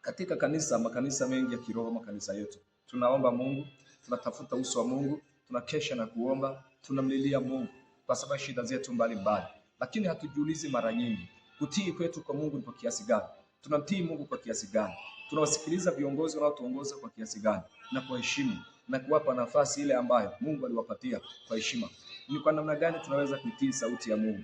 Katika kanisa, makanisa mengi ya kiroho, makanisa yetu, tunaomba Mungu, tunatafuta uso wa Mungu, tunakesha na kuomba, tunamlilia Mungu kwa sababu shida zetu mbalimbali, lakini hatujiulizi mara nyingi kutii kwetu kwa Mungu ni kwa kiasi gani? Tunamtii Mungu kwa kiasi gani? Tunawasikiliza viongozi wanaotuongoza kwa kiasi gani? Na kwa heshima na kuwapa nafasi ile ambayo Mungu aliwapatia kwa heshima. Ni kwa namna gani tunaweza kuitii sauti ya Mungu?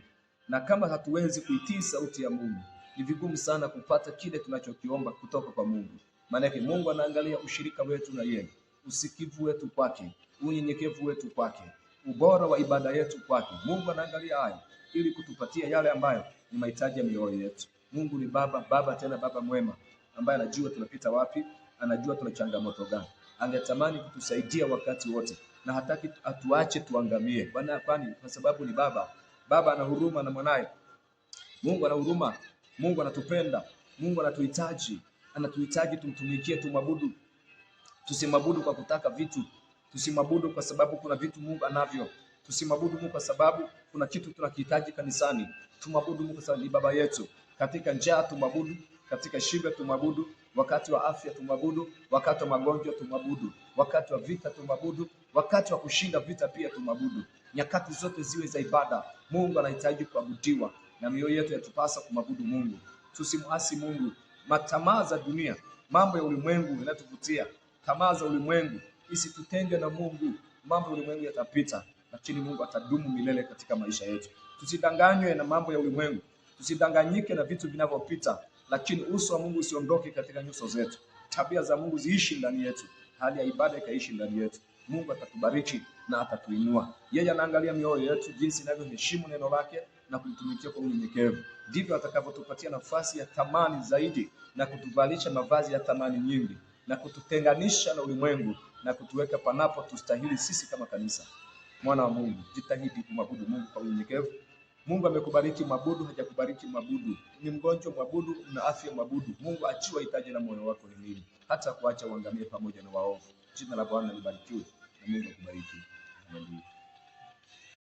Na kama hatuwezi kuitii sauti ya Mungu, ni vigumu sana kupata kile tunachokiomba kutoka kwa Mungu. Maana yake Mungu anaangalia ushirika wetu na yeye, usikivu wetu kwake, unyenyekevu wetu kwake, ubora wa ibada yetu kwake. Mungu anaangalia hayo ili kutupatia yale ambayo ni mahitaji ya mioyo yetu. Mungu ni baba tena baba mwema ambaye anajua tunapita wapi, anajua tuna changamoto gani. Angetamani kutusaidia wakati wote na hataki atuache tuangamie. Kwani kwa sababu ni baba. Baba ana huruma na mwanae. Mungu ana huruma. Mungu anatupenda. Mungu anatuhitaji tumtumikie, tumwabudu. Tusimwabudu kwa kutaka vitu. Tusimwabudu kwa sababu kuna vitu Mungu anavyo. Tusimwabudu Mungu kwa sababu kuna kitu tunakihitaji kanisani. Tumwabudu Mungu kwa sababu ni baba yetu. Katika njaa tumwabudu, katika shibe tumwabudu, wakati wa afya tumwabudu, wakati wa magonjwa tumwabudu, wakati wa vita tumwabudu, wakati wa kushinda vita pia tumwabudu. Nyakati zote ziwe za ibada. Mungu anahitaji kuabudiwa na mioyo yetu yatupasa kumwabudu Mungu. Tusimuasi Mungu. Matamaa za dunia, mambo ya ulimwengu yanatuvutia. Tamaa za ulimwengu isitutenge na Mungu. Mambo ya ulimwengu yatapita, lakini Mungu atadumu milele katika maisha yetu. Tusidanganywe na mambo ya ulimwengu. Tusidanganyike na vitu vinavyopita, lakini uso wa Mungu usiondoke katika nyuso zetu. Tabia za Mungu ziishi ndani yetu. Hali ya ibada ikaishi ndani yetu. Mungu atatubariki na atatuinua. Yeye anaangalia mioyo yetu, jinsi inavyoheshimu neno lake na kumtumikia kwa unyenyekevu. Ndivyo atakavyotupatia nafasi ya thamani zaidi na kutuvalisha mavazi ya thamani nyingi na kututenganisha na ulimwengu na kutuweka panapo tustahili sisi kama kanisa. Mwana wa Mungu, jitahidi kumwabudu Mungu kwa unyenyekevu. Mungu amekubariki mwabudu, hajakubariki mwabudu. Ni mgonjwa mwabudu, na afya mwabudu. Mungu ajua hitaji la moyo wako ni nini, hata kuacha uangamie pamoja na waovu. Jina la Bwana libarikiwe na Mungu akubariki. Amen.